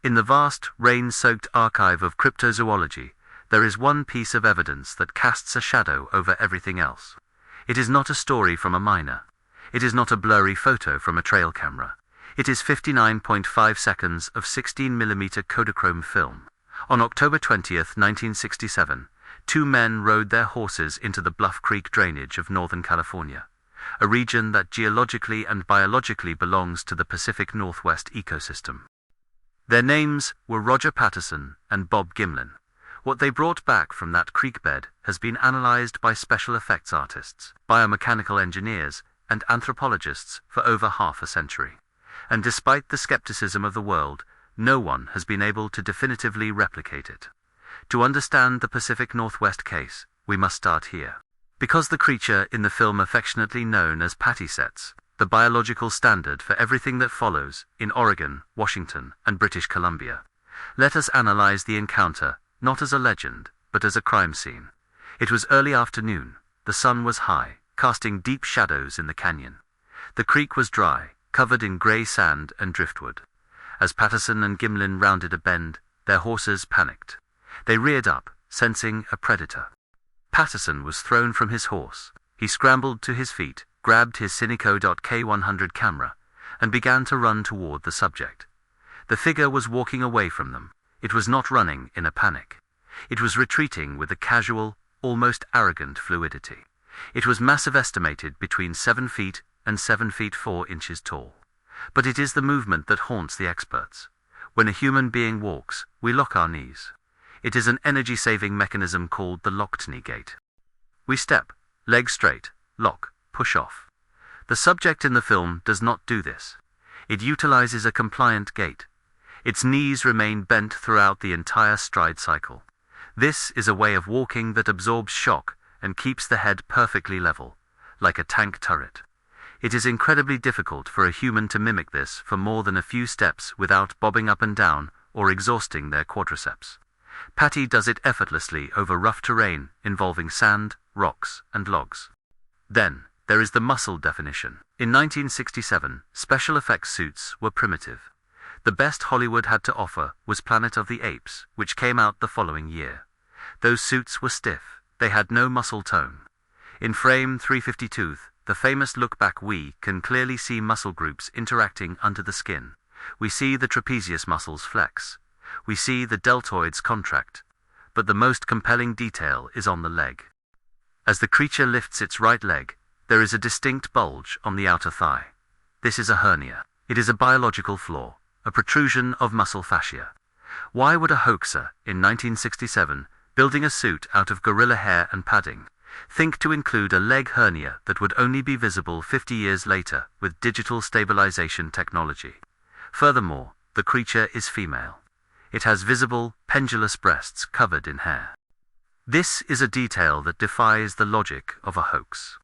In the vast, rain-soaked archive of cryptozoology, there is one piece of evidence that casts a shadow over everything else. It is not a story from a miner. It is not a blurry photo from a trail camera. It is 59.5 seconds of 16mm Kodachrome film. On October 20th, 1967, two men rode their horses into the Bluff Creek drainage of Northern California, a region that geologically and biologically belongs to the Pacific Northwest ecosystem. Their names were Roger Patterson and Bob Gimlin. What they brought back from that creek bed has been analyzed by special effects artists, biomechanical engineers, and anthropologists for over half a century. And despite the skepticism of the world, no one has been able to definitively replicate it. To understand the Pacific Northwest case, we must start here. Because the creature in the film affectionately known as Patty sets the biological standard for everything that follows in Oregon, Washington, and British Columbia. Let us analyze the encounter, not as a legend, but as a crime scene. It was early afternoon. The sun was high, casting deep shadows in the canyon. The creek was dry, covered in gray sand and driftwood. As Patterson and Gimlin rounded a bend, their horses panicked. They reared up, sensing a predator. Patterson was thrown from his horse. He scrambled to his feet, grabbed his Cineco.K100 camera, and began to run toward the subject. The figure was walking away from them. It was not running in a panic. It was retreating with a casual, almost arrogant fluidity. It was massive, estimated between 7 feet and 7 feet 4 inches tall. But it is the movement that haunts the experts. When a human being walks, we lock our knees. It is an energy-saving mechanism called the locked knee gait. We step, legs straight, lock, push off. The subject in the film does not do this. It utilizes a compliant gait. Its knees remain bent throughout the entire stride cycle. This is a way of walking that absorbs shock and keeps the head perfectly level, like a tank turret. It is incredibly difficult for a human to mimic this for more than a few steps without bobbing up and down or exhausting their quadriceps. Patty does it effortlessly over rough terrain involving sand, rocks, and logs. Then, there is the muscle definition. In 1967, special effects suits were primitive. The best Hollywood had to offer was Planet of the Apes, which came out the following year. Those suits were stiff. They had no muscle tone. In frame 352, the famous look back, we can clearly see muscle groups interacting under the skin. We see the trapezius muscles flex. We see the deltoids contract. But the most compelling detail is on the leg. As the creature lifts its right leg, there is a distinct bulge on the outer thigh. This is a hernia. It is a biological flaw, a protrusion of muscle fascia. Why would a hoaxer, in 1967, building a suit out of gorilla hair and padding, think to include a leg hernia that would only be visible 50 years later with digital stabilization technology? Furthermore, the creature is female. It has visible, pendulous breasts covered in hair. This is a detail that defies the logic of a hoax.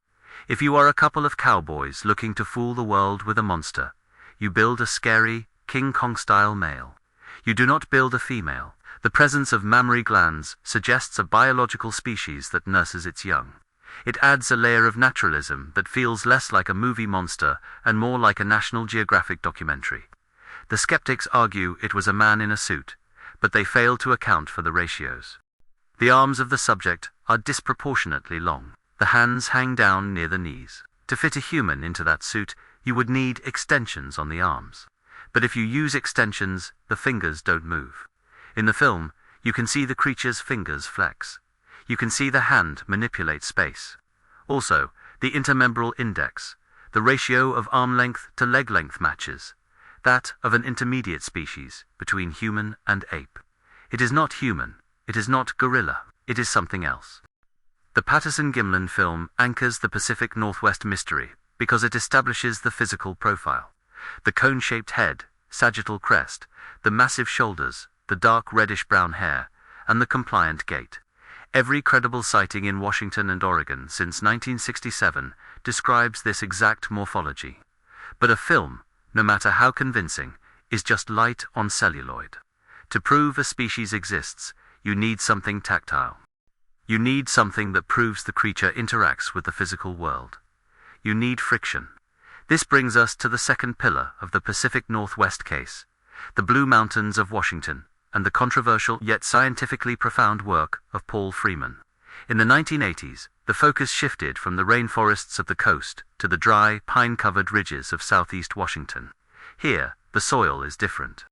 If you are a couple of cowboys looking to fool the world with a monster, you build a scary, King Kong-style male. You do not build a female. The presence of mammary glands suggests a biological species that nurses its young. It adds a layer of naturalism that feels less like a movie monster and more like a National Geographic documentary. The skeptics argue it was a man in a suit, but they fail to account for the ratios. The arms of the subject are disproportionately long. The hands hang down near the knees. To fit a human into that suit, you would need extensions on the arms. But if you use extensions, the fingers don't move. In the film, you can see the creature's fingers flex. You can see the hand manipulate space. Also, the intermembral index, the ratio of arm length to leg length matches that of an intermediate species between human and ape. It is not human. It is not gorilla. It is something else. The Patterson-Gimlin film anchors the Pacific Northwest mystery because it establishes the physical profile. The cone-shaped head, sagittal crest, the massive shoulders, the dark reddish-brown hair, and the compliant gait. Every credible sighting in Washington and Oregon since 1967 describes this exact morphology. But a film, no matter how convincing, is just light on celluloid. To prove a species exists, you need something tactile. You need something that proves the creature interacts with the physical world. You need friction. This brings us to the second pillar of the Pacific Northwest case, the Blue Mountains of Washington, and the controversial yet scientifically profound work of Paul Freeman. In the 1980s, the focus shifted from the rainforests of the coast to the dry, pine-covered ridges of southeast Washington. Here, the soil is different.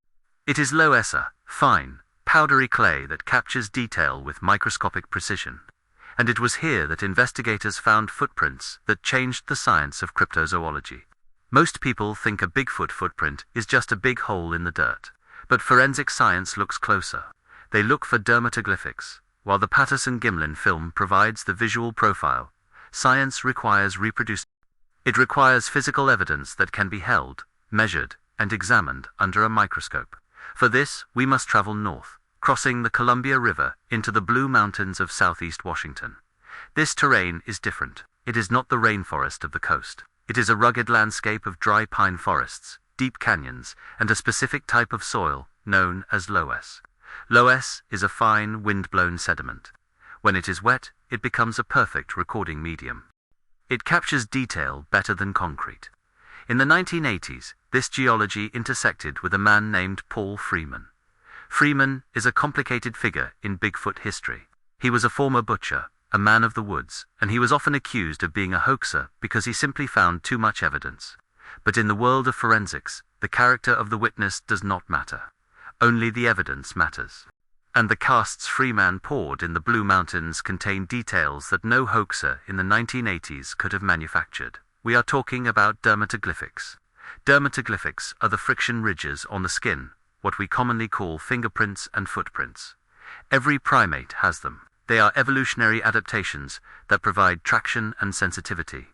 It is loess, fine, powdery clay that captures detail with microscopic precision. And it was here that investigators found footprints that changed the science of cryptozoology. Most people think a Bigfoot footprint is just a big hole in the dirt. But forensic science looks closer. They look for dermatoglyphics. While the Patterson Gimlin film provides the visual profile, science requires reproducibility. It requires physical evidence that can be held, measured, and examined under a microscope. For this, we must travel north, crossing the Columbia River into the Blue Mountains of southeast Washington. This terrain is different. It is not the rainforest of the coast. It is a rugged landscape of dry pine forests, deep canyons, and a specific type of soil known as loess. Loess is a fine, wind-blown sediment. When it is wet, it becomes a perfect recording medium. It captures detail better than concrete. In the 1980s, this geology intersected with a man named Paul Freeman. Freeman is a complicated figure in Bigfoot history. He was a former butcher, a man of the woods, and he was often accused of being a hoaxer because he simply found too much evidence. But in the world of forensics, the character of the witness does not matter. Only the evidence matters. And the casts Freeman poured in the Blue Mountains contain details that no hoaxer in the 1980s could have manufactured. We are talking about dermatoglyphics. Dermatoglyphics are the friction ridges on the skin, what we commonly call fingerprints and footprints. Every primate has them. They are evolutionary adaptations that provide traction and sensitivity.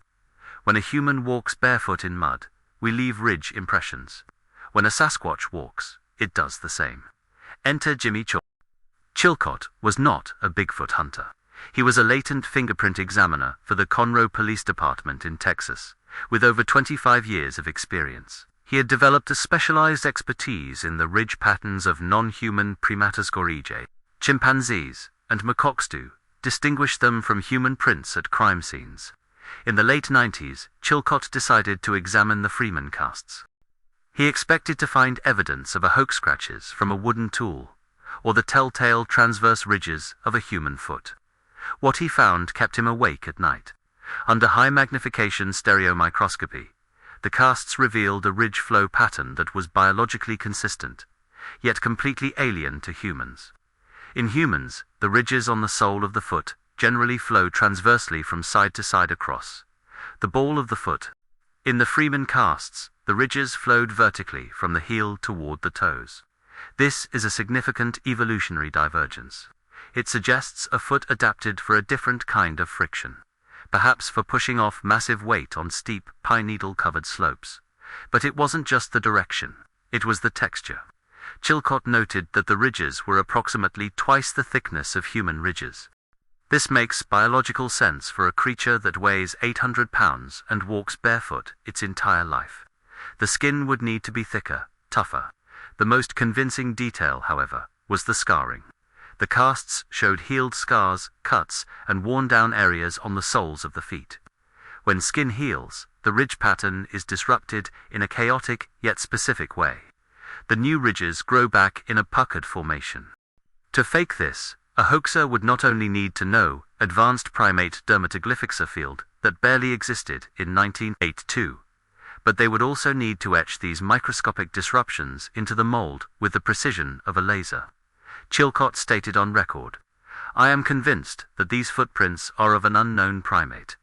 When a human walks barefoot in mud, we leave ridge impressions. When a Sasquatch walks, it does the same. Enter Jimmy Chilcott. Chilcott was not a Bigfoot hunter. He was a latent fingerprint examiner for the Conroe Police Department in Texas, with over 25 years of experience. He had developed a specialized expertise in the ridge patterns of non-human primatoscoridae, chimpanzees, and macaques to distinguish them from human prints at crime scenes. In the late 90s, Chilcott decided to examine the Freeman casts. He expected to find evidence of a hoax scratches from a wooden tool, or the telltale transverse ridges of a human foot. What he found kept him awake at night. Under high-magnification stereomicroscopy, the casts revealed a ridge flow pattern that was biologically consistent, yet completely alien to humans. In humans, the ridges on the sole of the foot generally flow transversely from side to side across the ball of the foot. In the Freeman casts, the ridges flowed vertically from the heel toward the toes. This is a significant evolutionary divergence. It suggests a foot adapted for a different kind of friction, perhaps for pushing off massive weight on steep, pine needle-covered slopes. But it wasn't just the direction, it was the texture. Chilcott noted that the ridges were approximately twice the thickness of human ridges. This makes biological sense for a creature that weighs 800 pounds and walks barefoot its entire life. The skin would need to be thicker, tougher. The most convincing detail, however, was the scarring. The casts showed healed scars, cuts, and worn-down areas on the soles of the feet. When skin heals, the ridge pattern is disrupted in a chaotic yet specific way. The new ridges grow back in a puckered formation. To fake this, a hoaxer would not only need to know advanced primate dermatoglyphics, a field that barely existed in 1982, but they would also need to etch these microscopic disruptions into the mold with the precision of a laser. Chilcott stated on record, "I am convinced that these footprints are of an unknown primate."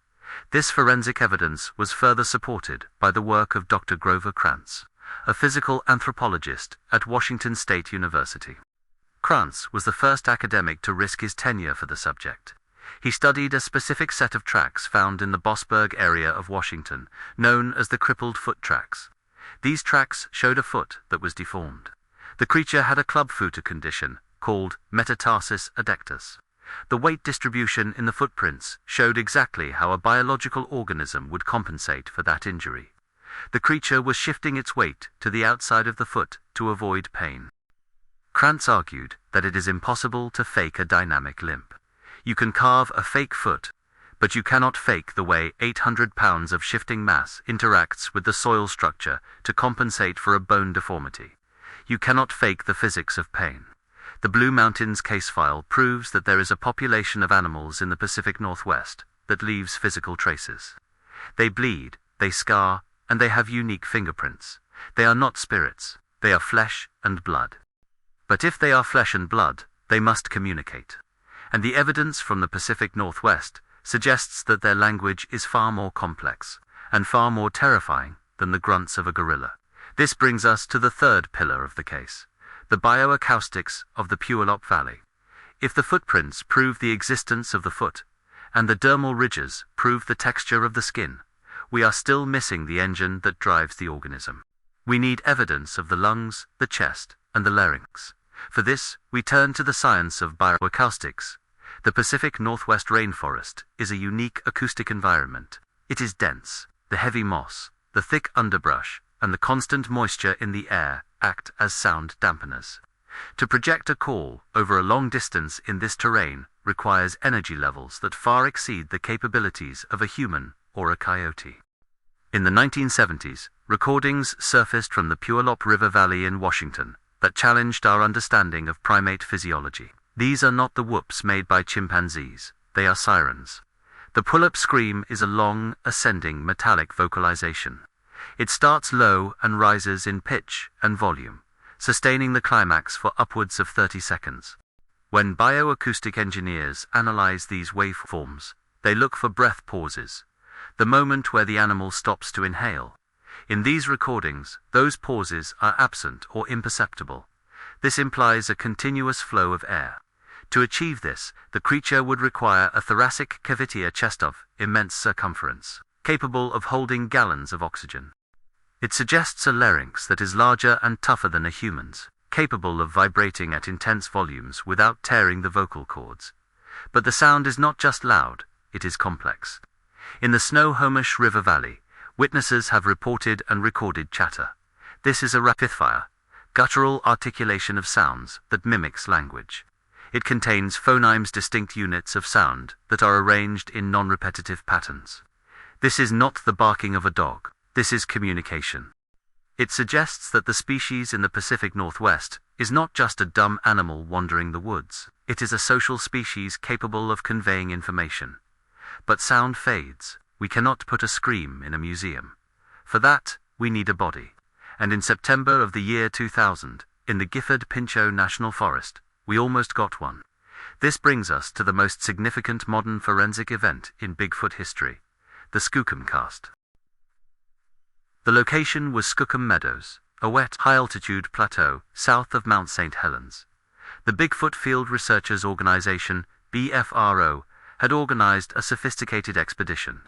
This forensic evidence was further supported by the work of Dr. Grover Krantz, a physical anthropologist at Washington State University. Krantz was the first academic to risk his tenure for the subject. He studied a specific set of tracks found in the Bossburg area of Washington, known as the crippled foot tracks. These tracks showed a foot that was deformed. The creature had a clubfooter condition called metatarsus adductus. The weight distribution in the footprints showed exactly how a biological organism would compensate for that injury. The creature was shifting its weight to the outside of the foot to avoid pain. Krantz argued that it is impossible to fake a dynamic limp. You can carve a fake foot, but you cannot fake the way 800 pounds of shifting mass interacts with the soil structure to compensate for a bone deformity. You cannot fake the physics of pain. The Blue Mountains Casefile proves that there is a population of animals in the Pacific Northwest that leaves physical traces. They bleed, they scar, and they have unique fingerprints. They are not spirits, they are flesh and blood. But if they are flesh and blood, they must communicate. And the evidence from the Pacific Northwest suggests that their language is far more complex and far more terrifying than the grunts of a gorilla. This brings us to the third pillar of the case, the bioacoustics of the Puyallup Valley. If the footprints prove the existence of the foot, and the dermal ridges prove the texture of the skin, we are still missing the engine that drives the organism. We need evidence of the lungs, the chest, and the larynx. For this, we turn to the science of bioacoustics. The Pacific Northwest rainforest is a unique acoustic environment. It is dense. The heavy moss, the thick underbrush, and the constant moisture in the air act as sound dampeners. To project a call over a long distance in this terrain requires energy levels that far exceed the capabilities of a human or a coyote. In the 1970s, recordings surfaced from the Puyallup River Valley in Washington that challenged our understanding of primate physiology. These are not the whoops made by chimpanzees, they are sirens. The pull-up scream is a long, ascending metallic vocalization. It starts low and rises in pitch and volume, sustaining the climax for upwards of 30 seconds. When bioacoustic engineers analyze these waveforms, they look for breath pauses, the moment where the animal stops to inhale. In these recordings, those pauses are absent or imperceptible. This implies a continuous flow of air. To achieve this, the creature would require a thoracic cavity, a chest of immense circumference, capable of holding gallons of oxygen. It suggests a larynx that is larger and tougher than a human's, capable of vibrating at intense volumes without tearing the vocal cords. But the sound is not just loud, it is complex. In the Snohomish River Valley, witnesses have reported and recorded chatter. This is a rapid-fire, guttural articulation of sounds that mimics language. It contains phonemes, distinct units of sound that are arranged in non-repetitive patterns. This is not the barking of a dog. This is communication. It suggests that the species in the Pacific Northwest is not just a dumb animal wandering the woods. It is a social species capable of conveying information. But sound fades. We cannot put a scream in a museum. For that, we need a body. And in September of the year 2000, in the Gifford-Pinchot National Forest, we almost got one. This brings us to the most significant modern forensic event in Bigfoot history, the Skookum Cast. The location was Skookum Meadows, a wet, high-altitude plateau south of Mount St. Helens. The Bigfoot Field Researchers Organization, BFRO, had organized a sophisticated expedition.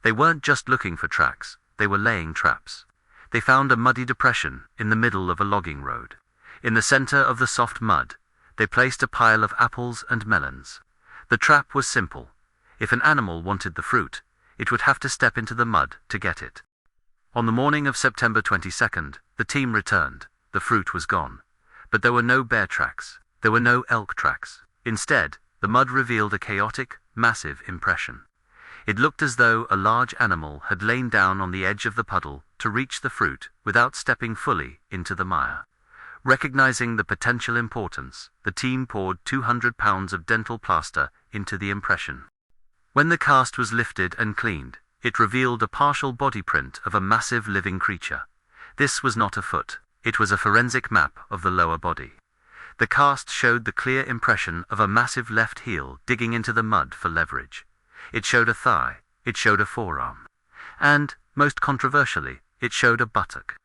They weren't just looking for tracks, they were laying traps. They found a muddy depression in the middle of a logging road. In the center of the soft mud, they placed a pile of apples and melons. The trap was simple. If an animal wanted the fruit, it would have to step into the mud to get it. On the morning of September 22nd, the team returned. The fruit was gone. But there were no bear tracks. There were no elk tracks. Instead, the mud revealed a chaotic, massive impression. It looked as though a large animal had lain down on the edge of the puddle to reach the fruit without stepping fully into the mire. Recognizing the potential importance, the team poured 200 pounds of dental plaster into the impression. When the cast was lifted and cleaned, it revealed a partial body print of a massive living creature. This was not a foot, it was a forensic map of the lower body. The cast showed the clear impression of a massive left heel digging into the mud for leverage. It showed a thigh, it showed a forearm. And, most controversially, it showed a buttock.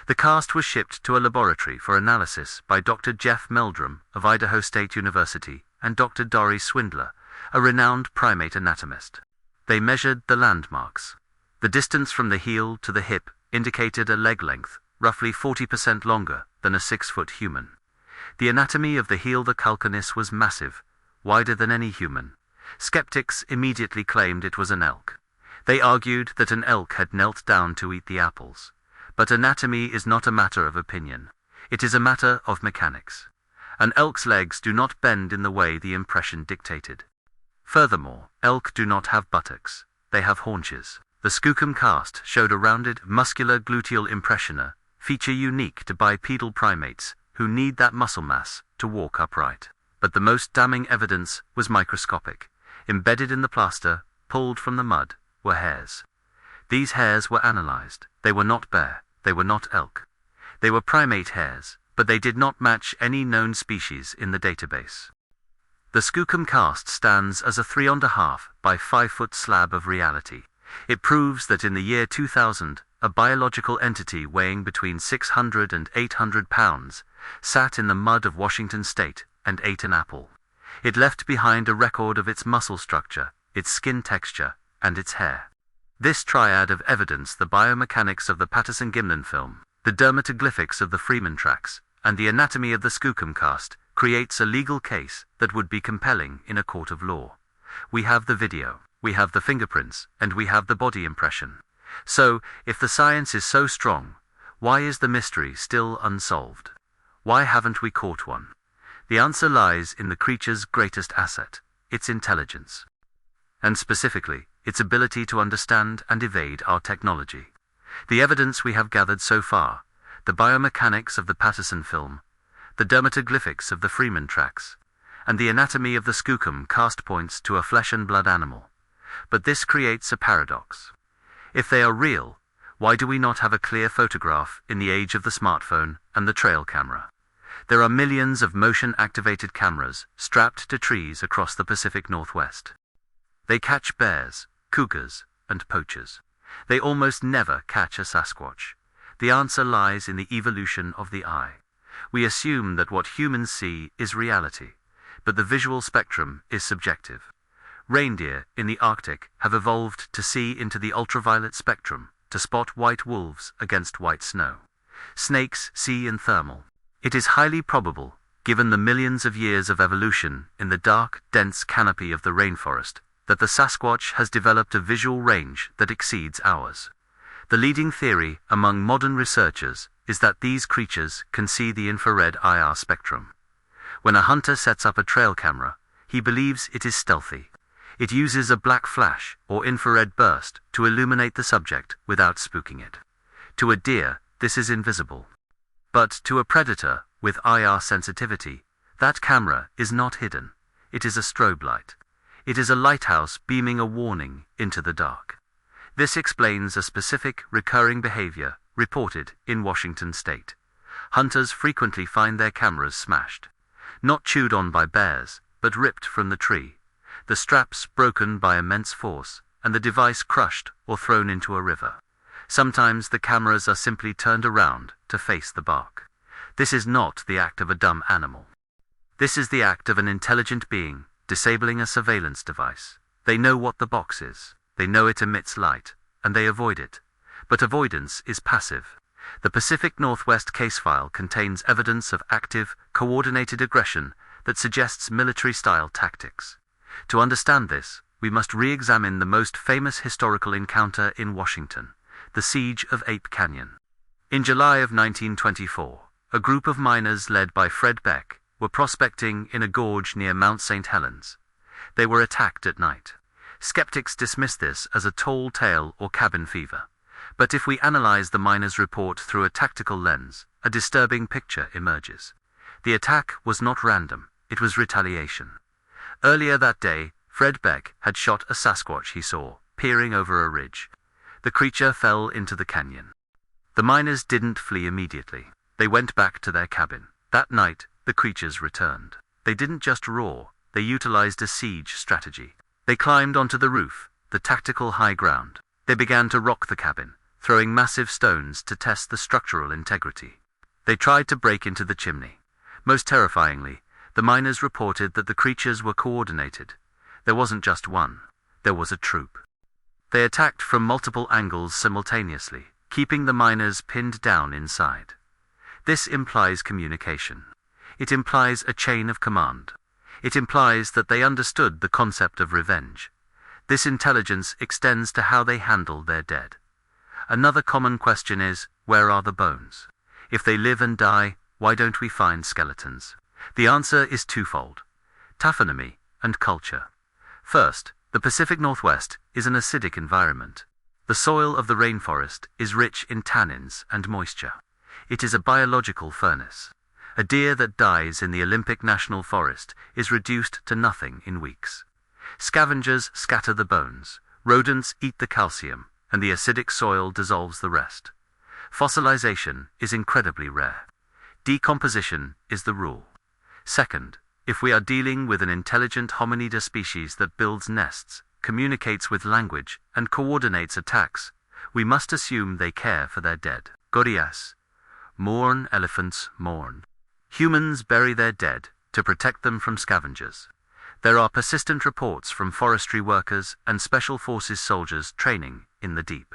The cast was shipped to a laboratory for analysis by Dr. Jeff Meldrum of Idaho State University and Dr. Dory Swindler, a renowned primate anatomist. They measured the landmarks. The distance from the heel to the hip indicated a leg length, roughly 40% longer than a 6-foot human. The anatomy of the heel, the calcaneus, was massive, wider than any human. Skeptics immediately claimed it was an elk. They argued that an elk had knelt down to eat the apples. But anatomy is not a matter of opinion. It is a matter of mechanics. An elk's legs do not bend in the way the impression dictated. Furthermore, elk do not have buttocks. They have haunches. The Skookum cast showed a rounded, muscular gluteal impressioner, feature unique to bipedal primates, who need that muscle mass to walk upright. But the most damning evidence was microscopic. Embedded in the plaster, pulled from the mud, were hairs. These hairs were analyzed. They were not bear. They were not elk. They were primate hairs, but they did not match any known species in the database. The Skookum Cast stands as a 3.5 by 5 foot slab of reality. It proves that in the year 2000, a biological entity weighing between 600 and 800 pounds sat in the mud of Washington state and ate an apple. It left behind a record of its muscle structure, its skin texture, and its hair. This triad of evidence, the biomechanics of the Patterson Gimlin film, the dermatoglyphics of the Freeman tracks, and the anatomy of the Skookum Cast, creates a legal case that would be compelling in a court of law. We have the video, we have the fingerprints, and we have the body impression. So, if the science is so strong, why is the mystery still unsolved? Why haven't we caught one? The answer lies in the creature's greatest asset, its intelligence. And specifically, its ability to understand and evade our technology. The evidence we have gathered so far, the biomechanics of the Patterson film, the dermatoglyphics of the Freeman tracks, and the anatomy of the Skookum Cast points to a flesh and blood animal. But this creates a paradox. If they are real, why do we not have a clear photograph in the age of the smartphone and the trail camera? There are millions of motion-activated cameras strapped to trees across the Pacific Northwest. They catch bears, cougars, and poachers. They almost never catch a Sasquatch. The answer lies in the evolution of the eye. We assume that what humans see is reality, but the visual spectrum is subjective. Reindeer in the Arctic have evolved to see into the ultraviolet spectrum, to spot white wolves against white snow. Snakes see in thermal. It is highly probable, given the millions of years of evolution in the dark, dense canopy of the rainforest, that the Sasquatch has developed a visual range that exceeds ours. The leading theory among modern researchers is that these creatures can see the infrared IR spectrum. When a hunter sets up a trail camera, he believes it is stealthy. It uses a black flash or infrared burst to illuminate the subject without spooking it. To a deer, this is invisible. But to a predator with IR sensitivity, that camera is not hidden. It is a strobe light. It is a lighthouse beaming a warning into the dark. This explains a specific recurring behavior reported in Washington state. Hunters frequently find their cameras smashed. Not chewed on by bears, but ripped from the tree. The straps broken by immense force, and the device crushed or thrown into a river. Sometimes the cameras are simply turned around to face the bark. This is not the act of a dumb animal. This is the act of an intelligent being disabling a surveillance device. They know what the box is. They know it emits light, and they avoid it. But avoidance is passive. The Pacific Northwest Casefile contains evidence of active, coordinated aggression that suggests military-style tactics. To understand this, we must re-examine the most famous historical encounter in Washington, the Siege of Ape Canyon. In July of 1924, a group of miners led by Fred Beck were prospecting in a gorge near Mount St. Helens. They were attacked at night. Skeptics dismiss this as a tall tale or cabin fever. But if we analyze the miners' report through a tactical lens, a disturbing picture emerges. The attack was not random, it was retaliation. Earlier that day, Fred Beck had shot a Sasquatch he saw, peering over a ridge. The creature fell into the canyon. The miners didn't flee immediately. They went back to their cabin. That night, the creatures returned. They didn't just roar, they utilized a siege strategy. They climbed onto the roof, the tactical high ground. They began to rock the cabin, throwing massive stones to test the structural integrity. They tried to break into the chimney. Most terrifyingly, the miners reported that the creatures were coordinated. There wasn't just one, there was a troop. They attacked from multiple angles simultaneously, keeping the miners pinned down inside. This implies communication. It implies a chain of command. It implies that they understood the concept of revenge. This intelligence extends to how they handle their dead. Another common question is, where are the bones? If they live and die, why don't we find skeletons? The answer is twofold: taphonomy and culture. First, the Pacific Northwest is an acidic environment. The soil of the rainforest is rich in tannins and moisture. It is a biological furnace. A deer that dies in the Olympic National Forest is reduced to nothing in weeks. Scavengers scatter the bones, rodents eat the calcium, and the acidic soil dissolves the rest. Fossilization is incredibly rare. Decomposition is the rule. Second, if we are dealing with an intelligent hominida species that builds nests, communicates with language, and coordinates attacks, we must assume they care for their dead. Gorillaz. Mourn, elephants, mourn. Humans bury their dead to protect them from scavengers. There are persistent reports from forestry workers and special forces soldiers training in the deep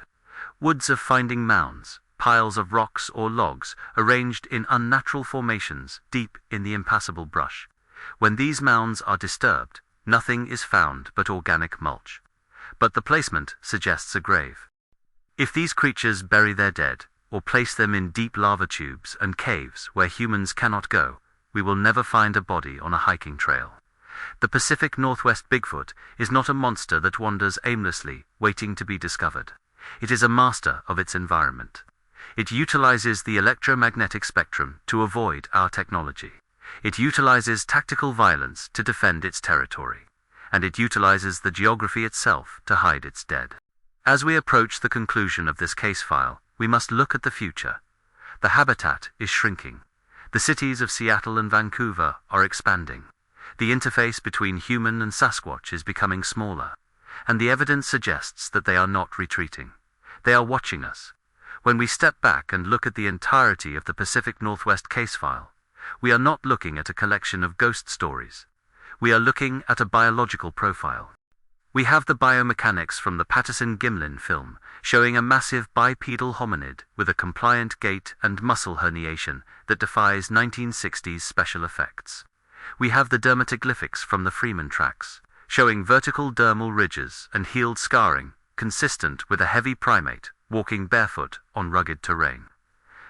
woods of finding mounds, piles of rocks or logs arranged in unnatural formations deep in the impassable brush. When these mounds are disturbed, nothing is found but organic mulch. But the placement suggests a grave. If these creatures bury their dead, or place them in deep lava tubes and caves where humans cannot go, we will never find a body on a hiking trail. The Pacific Northwest Bigfoot is not a monster that wanders aimlessly, waiting to be discovered. It is a master of its environment. It utilizes the electromagnetic spectrum to avoid our technology. It utilizes tactical violence to defend its territory. And it utilizes the geography itself to hide its dead. As we approach the conclusion of this case file, we must look at the future. The habitat is shrinking. The cities of Seattle and Vancouver are expanding. The interface between human and Sasquatch is becoming smaller. And the evidence suggests that they are not retreating. They are watching us. When we step back and look at the entirety of the Pacific Northwest case file, we are not looking at a collection of ghost stories. We are looking at a biological profile. We have the biomechanics from the Patterson Gimlin film, showing a massive bipedal hominid with a compliant gait and muscle herniation that defies 1960s special effects. We have the dermatoglyphics from the Freeman tracks, showing vertical dermal ridges and healed scarring, consistent with a heavy primate walking barefoot on rugged terrain.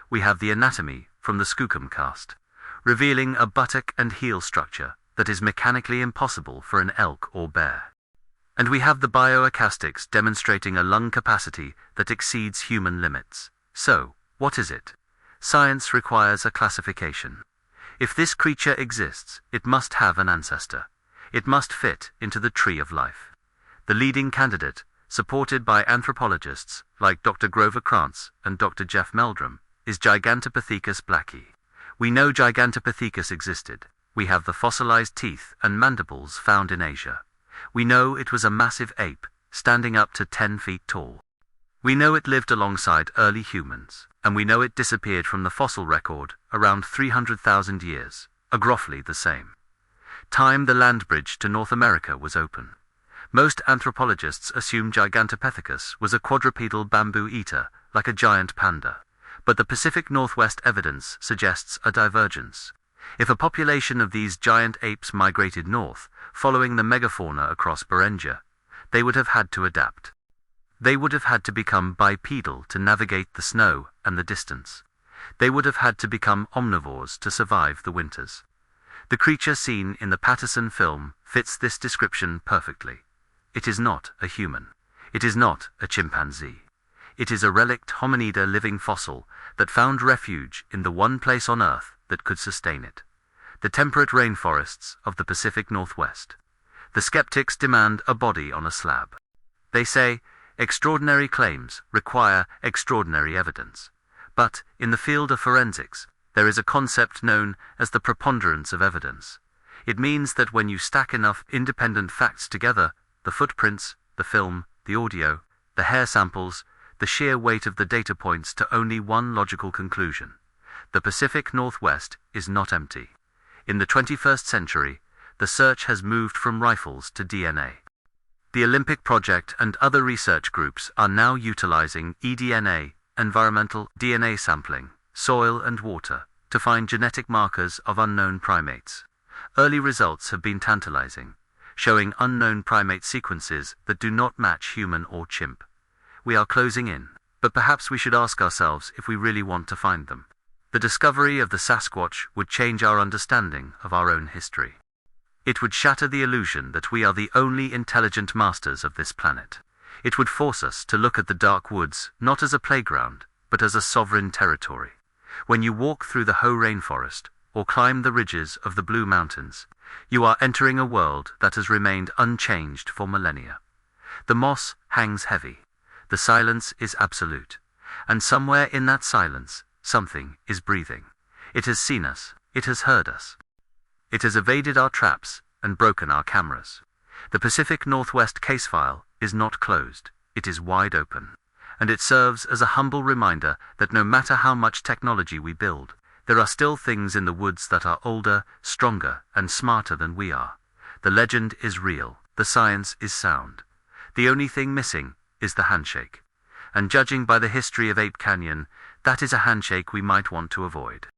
We have the anatomy from the Skookum Cast, revealing a buttock and heel structure that is mechanically impossible for an elk or bear. And we have the bioacoustics demonstrating a lung capacity that exceeds human limits. So, what is it? Science requires a classification. If this creature exists, it must have an ancestor. It must fit into the tree of life. The leading candidate, supported by anthropologists like Dr. Grover Krantz and Dr. Jeff Meldrum, is Gigantopithecus blacki. We know Gigantopithecus existed. We have the fossilized teeth and mandibles found in Asia. We know it was a massive ape, standing up to 10 feet tall. We know it lived alongside early humans, and we know it disappeared from the fossil record around 300,000 years, roughly the same time the land bridge to North America was open. Most anthropologists assume Gigantopithecus was a quadrupedal bamboo eater, like a giant panda. But the Pacific Northwest evidence suggests a divergence. If a population of these giant apes migrated north, following the megafauna across Beringia, they would have had to adapt. They would have had to become bipedal to navigate the snow and the distance. They would have had to become omnivores to survive the winters. The creature seen in the Patterson film fits this description perfectly. It is not a human. It is not a chimpanzee. It is a relict hominida living fossil that found refuge in the one place on Earth that could sustain it. The temperate rainforests of the Pacific Northwest. The skeptics demand a body on a slab. They say, extraordinary claims require extraordinary evidence. But, in the field of forensics, there is a concept known as the preponderance of evidence. It means that when you stack enough independent facts together, the footprints, the film, the audio, the hair samples, the sheer weight of the data points to only one logical conclusion. The Pacific Northwest is not empty. In the 21st century, the search has moved from rifles to DNA. The Olympic Project and other research groups are now utilizing eDNA, environmental DNA sampling, soil and water, to find genetic markers of unknown primates. Early results have been tantalizing, showing unknown primate sequences that do not match human or chimp. We are closing in, but perhaps we should ask ourselves if we really want to find them. The discovery of the Sasquatch would change our understanding of our own history. It would shatter the illusion that we are the only intelligent masters of this planet. It would force us to look at the dark woods not as a playground, but as a sovereign territory. When you walk through the Hoh rainforest, or climb the ridges of the Blue Mountains, you are entering a world that has remained unchanged for millennia. The moss hangs heavy. The silence is absolute. And somewhere in that silence, something is breathing. It has seen us. It has heard us. It has evaded our traps and broken our cameras. The Pacific Northwest Casefile is not closed. It is wide open. And it serves as a humble reminder that no matter how much technology we build, there are still things in the woods that are older, stronger, and smarter than we are. The legend is real. The science is sound. The only thing missing is the handshake. And judging by the history of Ape Canyon, that is a handshake we might want to avoid.